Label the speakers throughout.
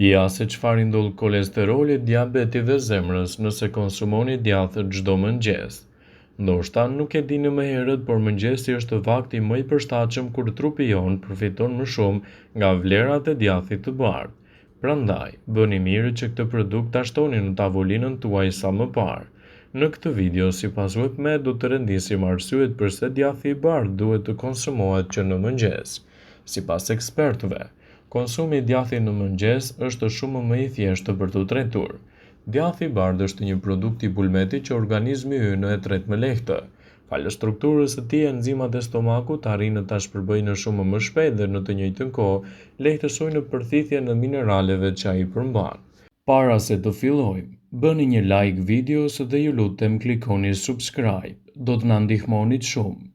Speaker 1: Ja se çfarë ndodh kolesterolit, diabetit dhe zemrës nëse konsumoni djathë çdo mëngjes. Ndoshta nuk e dini më herët, por mëngjesi është vakti më i përshtatshëm kur trupi jon përfiton më shumë nga vlerat e djathit të bardhë. Prandaj, bëni mirë që këtë produkt ta shtoni në tavolinën tuaj sa më parë. Në këtë video, sipas Webmed, do të rendisim arsyet pse djathi i bardhë duhet të konsumohet që në mëngjes. Sipas ekspertëve, konsumi i djathit në mëngjes është shumë më i thjeshtë për të tretur. Djathi i bardhë është një produkt i bulmetit që organizmi ynë e tret me lehtë. Falë strukturës së tij, enzimat e stomakut arrin ta shpërbëjnë shumë më shpejt dhe në të njëjtën kohë lehtësojnë përthithjen e mineraleve që ai përmban. Para se të fillojmë, bëni një like videos dhe ju lutem klikoni subscribe. Do të na ndihmonit shumë.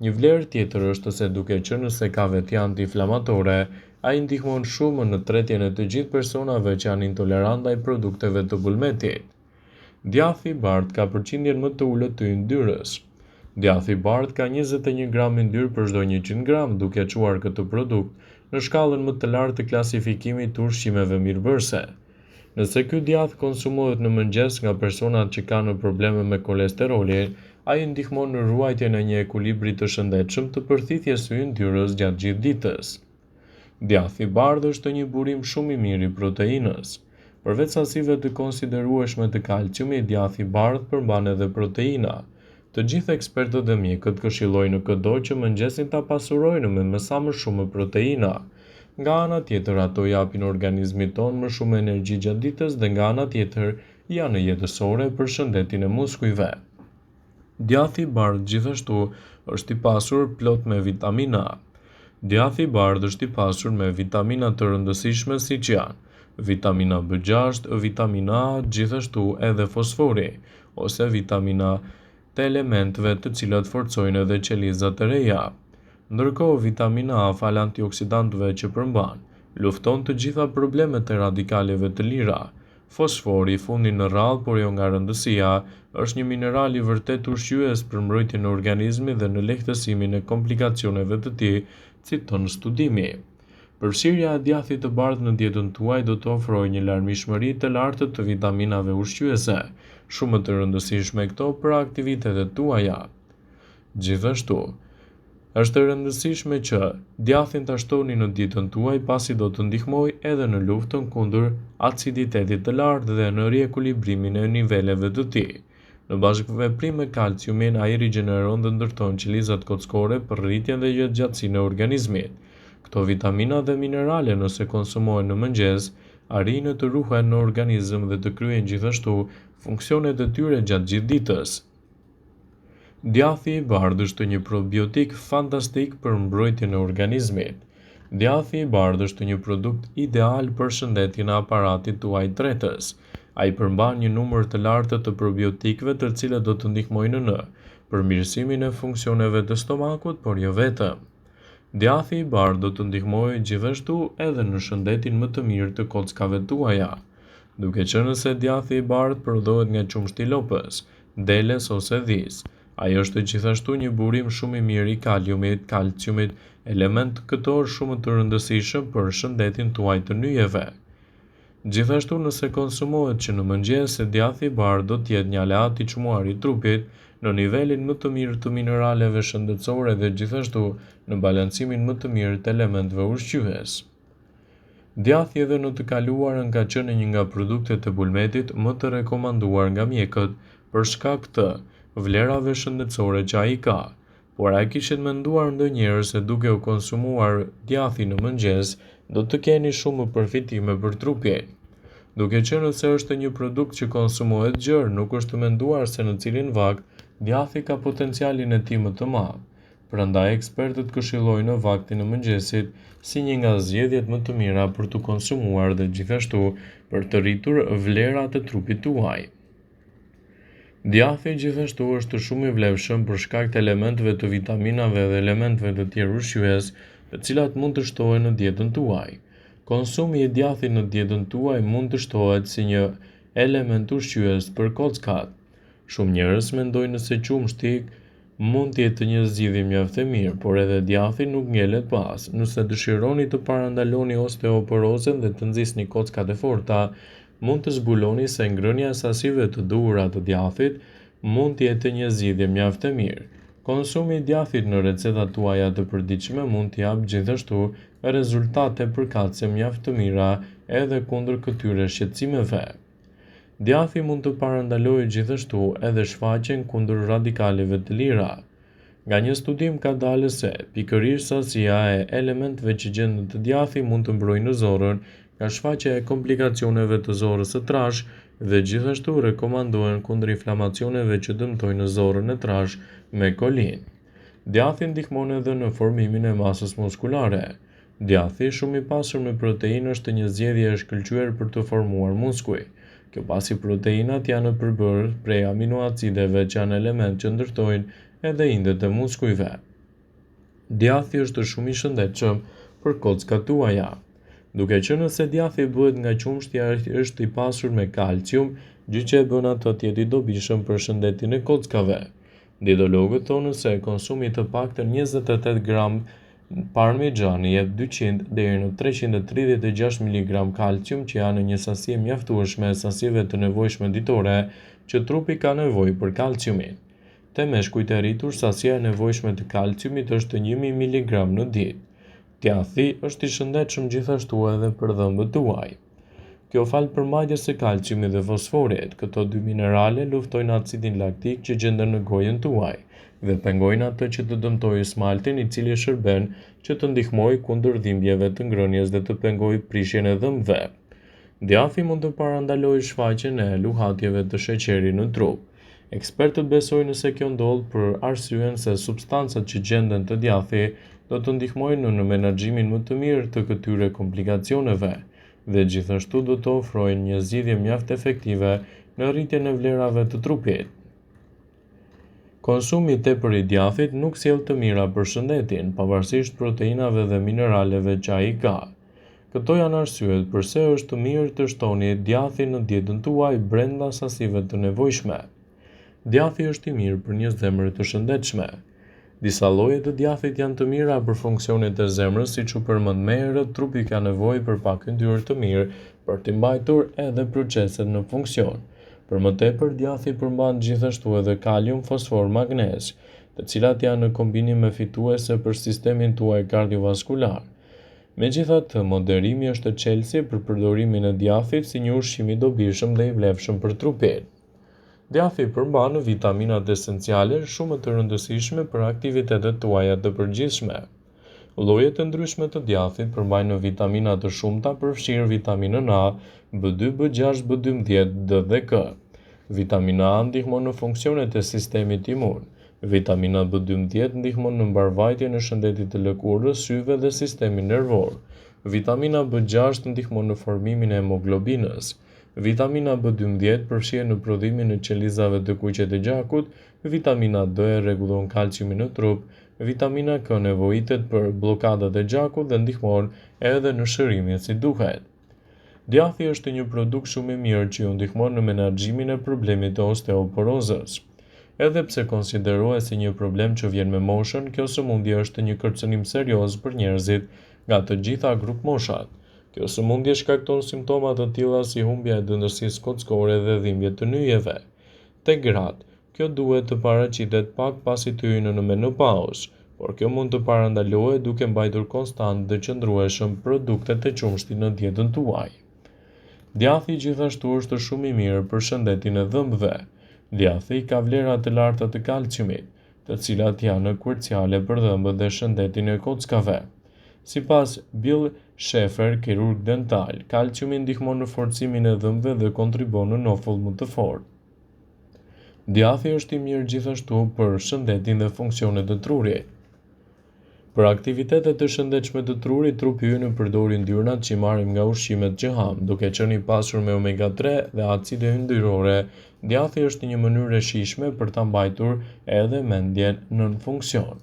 Speaker 1: Një vlerë tjetër është se duke qenë se ka veti anti-inflamatore, ai ndihmon shumë në tretjen e të gjithë personave që janë intolerant ndaj produkteve të bulmetit. Djathi i bardhë ka përqindjen më të ulët të yndyrës. Djathi i bardhë ka 21 gram yndyrë për çdo 100 gram, duke çuar këtë produkt në shkallën më të lartë të klasifikimit të ushqimeve mirëbërëse. Nëse ky djath konsumohet në mëngjes nga personat që kanë probleme me kolesterolin, ai ndihmon në ruajtjen e një ekuilibri të shëndetshëm të përthithjes së yndyrës gjatë gjithë ditës. Djathi i bardhë është një burim shumë i mirë i proteinës. Përveç sasive të konsiderueshme të kalciumit, djathi i bardhë përmban edhe proteina. Të gjithë ekspertët dhe mjekët këshillojnë këdo që mëngjesin ta pasurojnë me sa më shumë proteina. Nga ana tjetër, ato japin organizmit tonë më shumë energji gjatë ditës dhe nga ana tjetër janë jetësore për shëndetin e muskujve. Djathi i bardhë gjithashtu është i pasur plot me vitamina A. Djathi i bardhë është i pasur me vitamina të rëndësishme siç janë vitamina B6, vitamina A, gjithashtu edhe fosfori ose vitamina të elementeve të cilat forcojnë edhe qelizat e reja. Ndërkohë, vitamina A, falë antioksidantëve që përmban, lufton të gjitha problemet e radikaleve të lira. Fosfori, fundi në radhë, por jo nga rëndësia, është një mineral i vërtet ushqyes për mbrojtjen e organizmit dhe në lehtësimin e komplikacioneve të tij, citon studimi. Përfshirja e djathit të bardhë në dietën tuaj do të ofrojë një larmishmëri të lartë të vitaminave ushqyese, shumë të rëndësishme këto për aktivitetet tuaja. Gjithashtu, është e rëndësishme që djathin ta shtoni në dietën tuaj pasi do të ndihmojë edhe në luftën kundër aciditetit të lartë dhe në riekuilibrimin e niveleve të tij. Në bashkëveprim me kalciumin, ai rigjeneron dhe ndërton qelizat kockore për rritjen dhe jetëgjatësinë e organizmit. Këto vitamina dhe minerale, nëse konsumohen në mëngjes, arrin të ruhen në organizëm dhe të kryejnë gjithashtu funksionet e tyre gjatë gjithë ditës. Djathi i bardhë është një probiotik fantastik për mbrojtjen e organizmit. Djathi i bardhë është një produkt ideal për shëndetjen e aparatit tuaj tretës. Ai përmban një numër të lartë të probiotikëve të cilët do të ndihmojnë në përmirësimin e funksioneve të stomakut, por jo vetëm. Djathi i bardhë do të ndihmojë gjithashtu edhe në shëndetin më të mirë të kockave tuaja. Duke qenë se djathi i bardhë prodhohet nga qumshti i lopës, deles ose dhis, ai është gjithashtu një burim shumë i mirë i kaliumit, kalciumit, element këtor shumë të rëndësishëm për shëndetin tuaj të nyjeve. Gjithashtu, nëse konsumohet që në mëngjes, djathi i bardhë do të jetë një aleat i çmuar i trupit në nivelin më të mirë të mineraleve shëndetësore dhe gjithashtu në balancimin më të mirë të elementeve ushqyes. Djathi edhe në të kaluarën ka qenë një nga produktet e bulmetit më të rekomanduar nga mjekët për shkak të vlerave shëndetësore që ai ka, por ai kishte menduar ndonjëherë se duke u konsumuar djathi në mëngjes, do të keni shumë përfitime për trupin. Duke qenë se është një produkt që konsumohet gjerë, nuk është menduar se në cilin vakt djathi ka potencialin e tij më të madh. Prandaj ekspertët këshillojnë vaktin e mëngjesit si një nga zgjedhjet më të mira për të konsumuar dhe gjithashtu për të rritur vlerat e trupit tuaj. Djathi gjithashtu është shumë i vlefshëm për shkak të elementeve të vitaminave dhe elementeve të tjerë ushqyes, të cilat mund të shtohen në dietën tuaj. Konsumi i djathit në dietën tuaj mund të shtohet si një element ushqyes për kockat. Shumë njerëz mendojnë se qumshti mund të jetë një zgjidhje mjaft e mirë, por edhe djathi nuk ngjelet pas. Nëse dëshironi të parandaloni osteoporozën dhe të nxisni kockat e forta, mund të zbuloni se ngrënia e sasive të duhura të djathit mund të jetë një zgjidhje mjaft e mirë. Konsumi i djathit në recetat tuaja të përditshme mund të japë gjithashtu rezultate përkatëse mjaft të mira edhe kundër këtyre shqetësimeve. Djathi mund të parandalojë gjithashtu edhe shfaqjen kundër radikaleve të lira. Nga një studim ka dalë se pikërisht sasia e elementeve që gjendet të djathi mund të mbrojnë zorrën nga shfaqja e komplikacioneve të zorrës së trashë dhe gjithashtu rekomandohen kundër inflamacioneve që dëmtojnë zorrën e trashë me kolin. Djathi ndihmon edhe në formimin e masës muskulare. Djathi shumë i pasur me proteinë është një zgjedhje e shkëlqyer për të formuar muskuj. Kjo pasi proteinat janë përbërë prej aminoacideve që janë element që ndërtojnë edhe indet e muskujve. Djathi është shumë i shëndetshëm për kockat tuaja. Duke qenë se djathi bëhet nga qumshti është i pasur me kalcium, gjë që e bën atë të jetë i dobishëm për shëndetin e kockave. Dietologët thonë se konsumi të paktën 28 gram parmigiani jep 200 deri në 336 mg kalcium që janë një sasi e mjaftueshme e sasive të nevojshme ditore që trupi ka nevojë për kalciumin. Te meshkujt e rritur, sasia e nevojshme të kalciumit është 1000 mg në ditë. Djathi është i shëndetshëm gjithashtu edhe për dhëmbët tuaj. Kjo fal përmbajtjes së kalciumit dhe fosforit, këto dy minerale luftojnë acidin laktik që gjenden në gojën tuaj dhe pengojnë atë që të dëmtojë smaltin i cili shërben që të ndihmojë kundër dhimbjeve të ngrënies dhe të pengojë prishjen e dhëmbëve. Djathi mund të parandalojë shfaqjen e luhatjeve të sheqerit në trup. Ekspertët besojnë se kjo ndodh për arsyeën se substancat që gjenden te djathi do të ndihmojnë në menaxhimin më të mirë të këtyre komplikacioneve dhe gjithashtu do të ofrojnë një zgjidhje mjaft efektive në rritjen e vlerave të trupit. Konsumi i tepërt i djathit nuk sjell të mira për shëndetin, pavarësisht proteinave dhe mineraleve që ai ka. Këto janë arsyet pse është mirë të shtoni djathin në dietën tuaj brenda sasive të nevojshme. Djathi është i mirë për një zemër të shëndetshme. Disa lloje të djathit janë të mira për funksionet e zemrës, siç u përmend më herët, trupi ka nevojë për pak yndyrë të mirë për të mbajtur edhe proceset në funksion. Për më tepër, djathi përmban gjithashtu edhe kalium, fosfor, magnez, të cilat janë në kombinim fituese për sistemin tuaj kardiovaskular. Megjithatë, moderimi është çelësi për përdorimin e djathit si një ushqim i dobishëm dhe i vlefshëm për trupin. Djathi përmban vitaminat esenciale shumë të rëndësishme për aktivitetet tuaja të përgjithshme. Llojet e ndryshme të djathit përmbajnë vitamina të shumta, përfshirë vitaminën A, B2, B6, B12, D dhe K. Vitamina A ndihmon në funksionet e sistemit imun. Vitamina B12 ndihmon në mbarvajtjen e shëndetit të lëkurës, syve dhe sistemit nervor. Vitamina B6 ndihmon në formimin e hemoglobinës. Vitamina B12 përfshihet në prodhimin e qelizave të kuqe të gjakut. Vitamina D rregullon kalciumin në trup. Vitamina K nevojitet për bllokadat e gjakut dhe ndihmon edhe në shërimin si duhet. Djathi është një produkt shumë i mirë që ju ndihmon në menaxhimin e problemit të osteoporozës. Edhe pse konsiderohet si një problem që vjen me moshën, kjo sëmundje është një kërcënim serioz për njerëzit nga të gjitha grup moshat. Kjo sëmundje shkakton simptoma të tilla si humbja e dëndësisë kockore dhe dhimbje të nyjeve. Tek gratë, kjo duhet të paraqitet pak pasi të hyjnë në menopauzë, por kjo mund të parandalohet duke mbajtur konstant dhe qëndrueshëm produktet e qumshtit në dietën tuaj. Djathi gjithashtu është shumë i mirë për shëndetin e dhëmbëve. Djathi ka vlera të larta të kalciumit, të cilat janë kruciale për dhëmbët dhe shëndetin e kockave. Sipas Bill Schaefer, kirurg dental, kalciumi ndihmon në forcimin e dhëmbëve dhe kontribon në nofull më të fortë. Djathi është i mirë gjithashtu për shëndetin dhe funksionet e trurit. Për aktivitetet të shëndetshme të trurit, trupi ynë përdor yndyrnat që marrim nga ushqimet që ham, duke qenë i pasur me omega 3 dhe acide yndyrore. Djathi është një mënyrë e shijshme për ta mbajtur edhe mendjen nën funksion.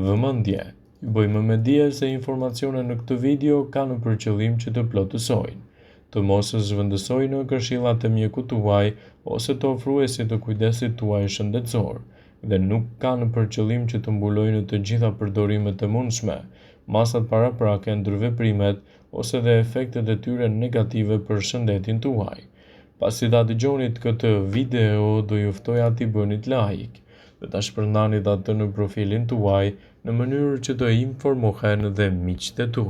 Speaker 1: Vëmendje. Ju bëjmë me dije se informacionet në këtë video kanë për qëllim që të plotësojnë. Të mos zhvendësojnë në këshillat e mjekut tuaj ose të ofruesit të kujdesit tuaj shëndetësor. dhe nuk kanë për qëllim që të mbulojnë të gjitha përdorimet e mundshme, masat paraprake, ndërveprimet ose dhe efektet e tyre negative për shëndetin tuaj. Pasi ta dëgjonit këtë video, do ju ftoja t'i bënit like dhe ta shpërndanit atë në profilin tuaj në mënyrë që të informohen dhe miqtë e tu.